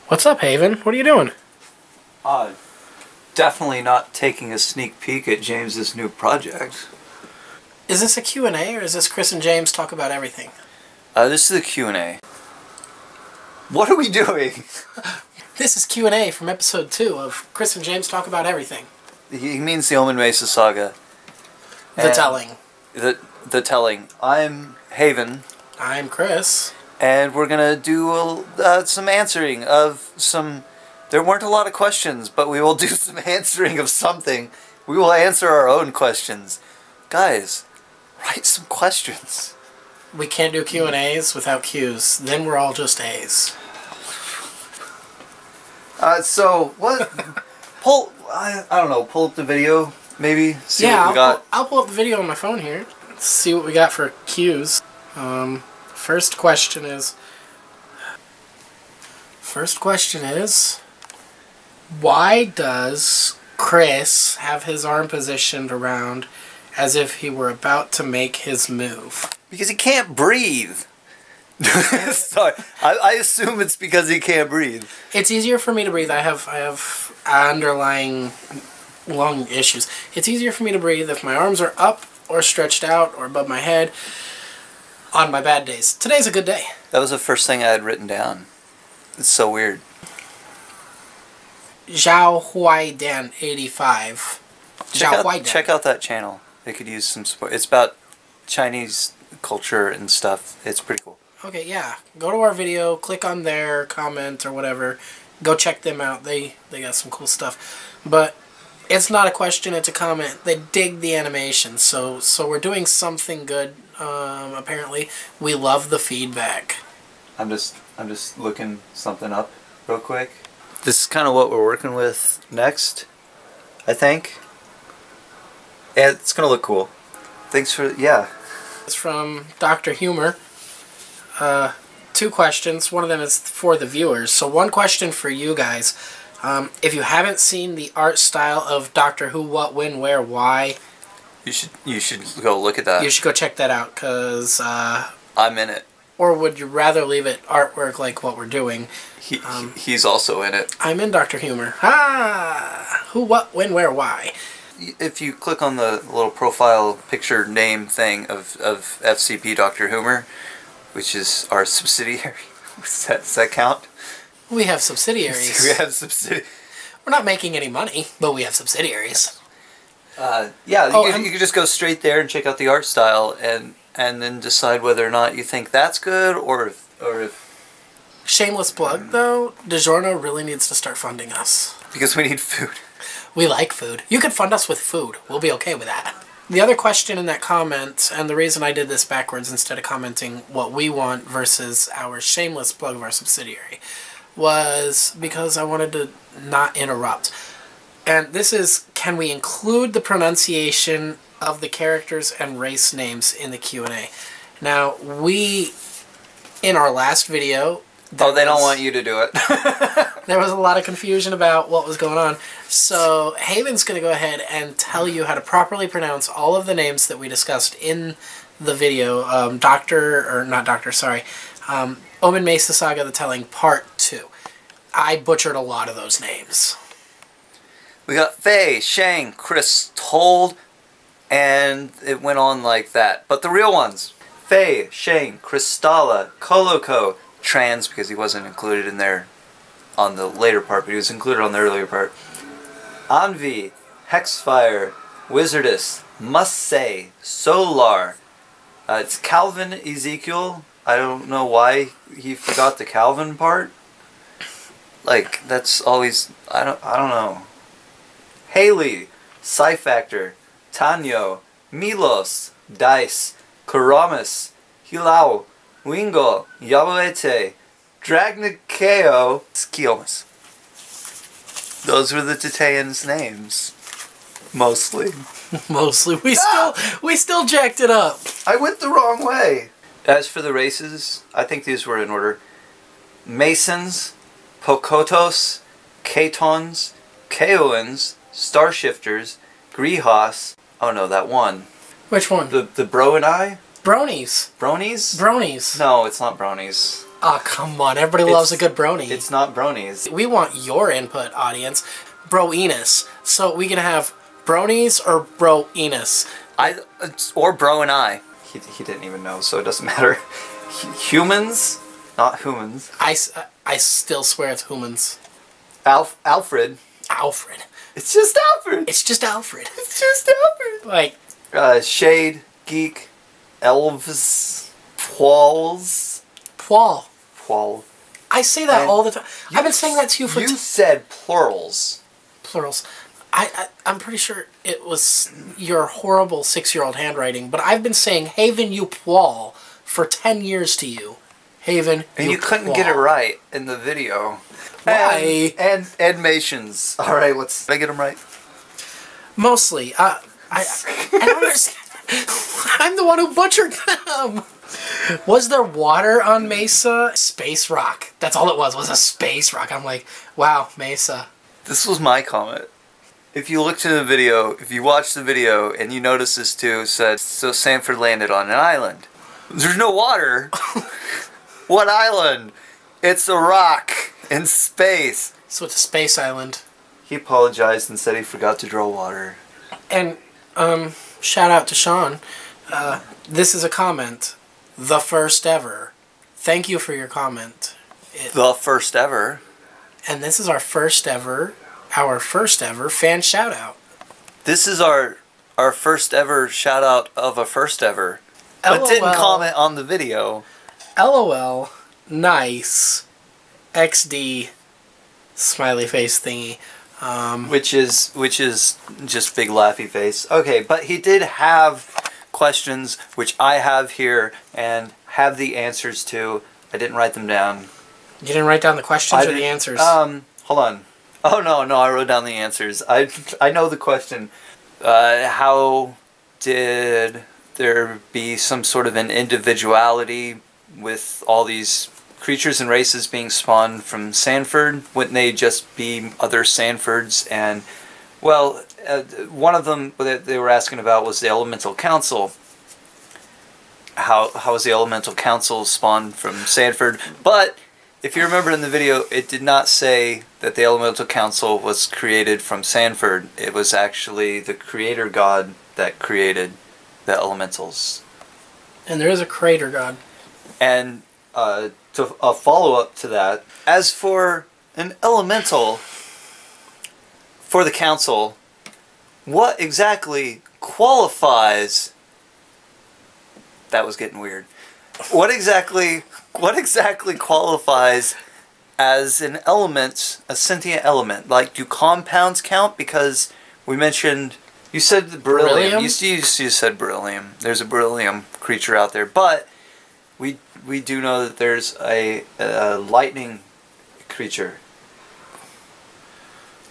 What's up, Haven? What are you doing? Definitely not taking a sneak peek at James's new project. Is this a Q&A, or is this Chris and James talk about everything? This is a Q&A. What are we doing? This is Q&A from episode 2 of Chris and James talk about everything. He means the Omin Mesa Saga. The telling. The telling. I'm Haven. I'm Chris. And we're gonna do some answering of some... There weren't a lot of questions, but we will do some answering of something. We will answer our own questions. Guys, write some questions. We can't do Q&As without Q's. Then we're all just A's. So, what... I don't know, pull up the video, maybe? See yeah, what we got. I'll pull up the video on my phone here. See what we got for Q's. First question is... Why does Chris have his arm positioned around as if he were about to make his move? Because he can't breathe. Sorry, I assume it's because he can't breathe. It's easier for me to breathe. I have underlying lung issues. It's easier for me to breathe if my arms are up or stretched out or above my head on my bad days. Today's a good day. That was the first thing I had written down. It's so weird. Zhao Huaidan 85. Check out that channel. They could use some support. It's about Chinese culture and stuff. It's pretty cool. Okay, yeah. Go to our video, click on their comment or whatever. Go check them out. They got some cool stuff. But it's not a question, it's a comment. They dig the animation. So we're doing something good, apparently. We love the feedback. I'm just looking something up real quick. This is kind of what we're working with next, I think. And it's going to look cool. Thanks for, yeah. It's from Dr. Humor. 2 questions. One of them is for the viewers. So one question for you guys. If you haven't seen the art style of Doctor Who, What, When, Where, Why... You should go look at that. You should go check that out, because... I'm in it. Or would you rather leave it artwork like what we're doing? He's also in it. I'm in Dr. Humor. Ah! Who, What, When, Where, Why? If you click on the little profile picture name thing of FCP Dr. Humor, which is our subsidiary, does that count? We have subsidiaries. We have subsidiaries. We're not making any money, but we have subsidiaries. Yeah, you can just go straight there and check out the art style and then decide whether or not you think that's good or if... Shameless plug, though, DiGiorno really needs to start funding us. Because we need food. We like food. You could fund us with food. We'll be okay with that. The other question in that comment, and the reason I did this backwards instead of commenting what we want versus our shameless plug of our subsidiary, was because I wanted to not interrupt. And this is, can we include the pronunciation of the characters and race names in the Q&A? Now, in our last video... they don't want you to do it. There was a lot of confusion about what was going on. So Haven's going to go ahead and tell you how to properly pronounce all of the names that we discussed in the video. Omin Mesa Saga, The Telling, Part 2. I butchered a lot of those names. We got Faye, Shang, Chris Told, and it went on like that. But the real ones: Faye, Shang, Kristalla, Koloko, Trans, because he wasn't included in there on the later part, but he was included on the earlier part. Anvi, Hexfire, Wizardess, Must Say, Solar. It's Calvin Ezekiel. I don't know why he forgot the Calvin part. Like, that's always... I don't know. Haley, Psyfactor, Tanyo, Milos, Dice, Karamis, Hilao, Wingo, Yaboete, Dragnikeo, Skiomas. Those were the Titanians' names. Mostly. Mostly. We still jacked it up. I went the wrong way. As for the races, I think these were in order. Masons, Pokotos, Ketons, Keoans, Starshifters, Grihas. Oh no, that one. Which one? The Bro and I? Bronies. Bronies? Bronies. No, it's not Bronies. Oh, come on. Everybody loves a good brony. It's not bronies. We want your input, audience. Bro-enos. So we can have bronies or bro-enos. Or bro and I. He didn't even know, so it doesn't matter. Humans, not humans. I still swear it's humans. Alfred. Alfred. It's just Alfred. It's just Alfred. It's just Alfred. Like, Shade, Geek, Elves, Pwals. Pwal. I say that all the time. I've been saying that to you for... You said plurals. Plurals. I'm pretty sure it was your horrible 6-year-old handwriting, but I've been saying Haven you Pwal for 10 years to you. Haven and you couldn't get it right in the video. Why? And animations. All right, did I get them right? Mostly. I don't understand. I'm the one who butchered them. Was there water on Mesa? Space rock. That's all it was a space rock. I'm like, wow, Mesa. This was my comment. If you look to the video, if you watch the video and you notice this too, it said, so Sanford landed on an island. There's no water. What island? It's a rock in space. So it's a space island. He apologized and said he forgot to draw water. And, shout out to Sean. This is a comment. The first ever. Thank you for your comment. The first ever. And this is our first ever fan shout out. This is our first ever shout out of a first ever. LOL. But didn't comment on the video. LOL. Nice. XD. Smiley face thingy. Which is just big laughy face. Okay, but he did have questions which I have here and have the answers to. I didn't write them down. You didn't write down the questions or the answers? Hold on. Oh no, I wrote down the answers. I know the question. How did there be some sort of an individuality with all these creatures and races being spawned from Sanford? Wouldn't they just be other Sanfords? And, well, one of them that they were asking about was the Elemental Council. How was the Elemental Council spawned from Sanford? But, if you remember in the video, it did not say that the Elemental Council was created from Sanford. It was actually the creator god that created the elementals. And there is a creator god. And to a follow-up to that, as for an elemental for the council, what exactly qualifies... That was getting weird. What exactly qualifies as an element, a sentient element? Like, do compounds count? Because we mentioned... You said the beryllium. You said beryllium. There's a beryllium creature out there, but we do know that there's a lightning creature.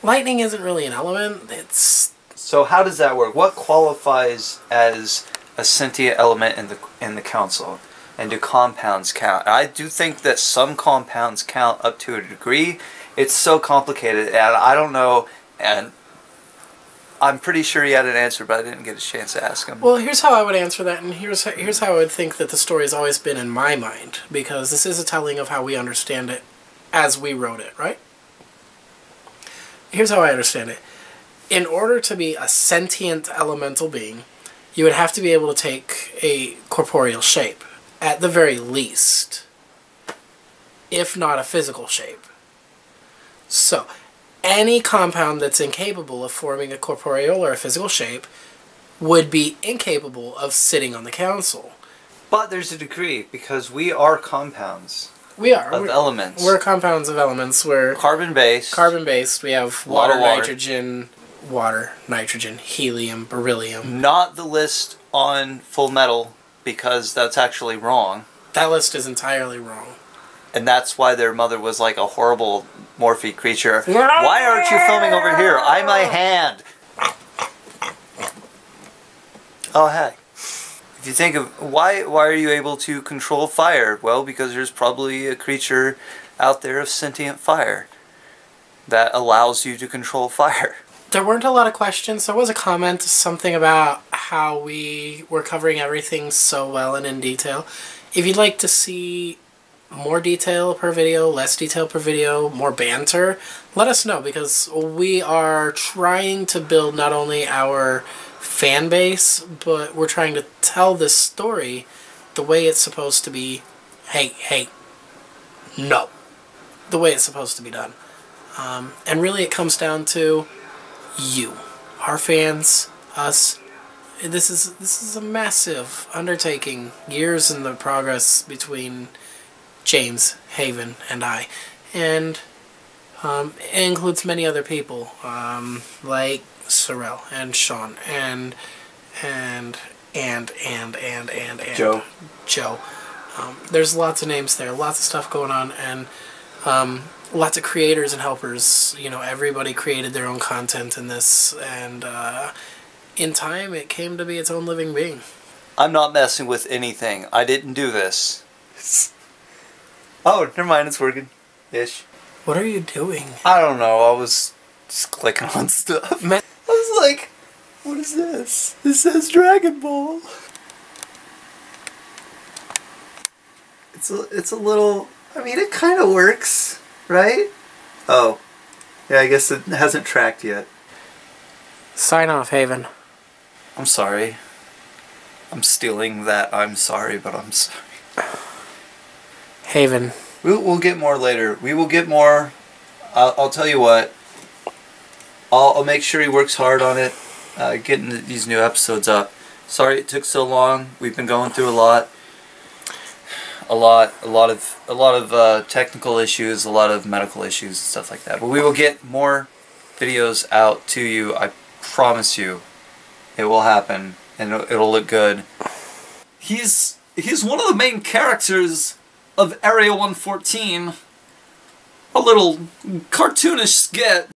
Lightning isn't really an element. It's... So how does that work? What qualifies as a sentient element in the council? And do compounds count? I do think that some compounds count up to a degree. It's so complicated, and I don't know, and I'm pretty sure he had an answer, but I didn't get a chance to ask him. Well, here's how I would answer that, and here's how I would think that the story has always been in my mind, because this is a telling of how we understand it as we wrote it, right? Here's how I understand it. In order to be a sentient elemental being, you would have to be able to take a corporeal shape, at the very least, if not a physical shape. So, any compound that's incapable of forming a corporeal or a physical shape would be incapable of sitting on the council. But there's a degree, because we are compounds. We are. Of elements. We're compounds of elements. We're carbon-based. Carbon-based. We have water, nitrogen, helium, beryllium. Not the list on Full Metal, because that's actually wrong. That list is entirely wrong. And that's why their mother was like a horrible morphe creature. Why aren't you filming over here? I'm my hand. Oh, hey. If you think of why are you able to control fire? Well, because there's probably a creature out there of sentient fire that allows you to control fire. There weren't a lot of questions. There was a comment, something about how we were covering everything so well and in detail. If you'd like to see more detail per video, less detail per video, more banter, let us know, because we are trying to build not only our fan base, but we're trying to tell this story the way it's supposed to be. Hey, no. The way it's supposed to be done. And really it comes down to you, our fans, us. This is a massive undertaking, years in the progress between James, Haven, and I. And it includes many other people, like Sorrel and Sean and Joe. There's lots of names there, lots of stuff going on, and lots of creators and helpers. You know, everybody created their own content in this, and in time it came to be its own living being. I'm not messing with anything. I didn't do this. Oh, never mind, it's working. Ish. What are you doing? I don't know, I was just clicking on stuff. I was like, what is this? This says Dragon Ball. It's a little, I mean, it kind of works, right? Oh, yeah, I guess it hasn't tracked yet. Sign off, Haven. I'm sorry. I'm stealing that I'm sorry, but I'm sorry. Haven. We'll get more later. We will get more. I'll tell you what. I'll make sure he works hard on it, getting these new episodes up. Sorry it took so long. We've been going through a lot of technical issues, a lot of medical issues and stuff like that. But we will get more videos out to you. I promise you, it will happen, and it'll look good. He's one of the main characters of Area 114. A little cartoonish skit.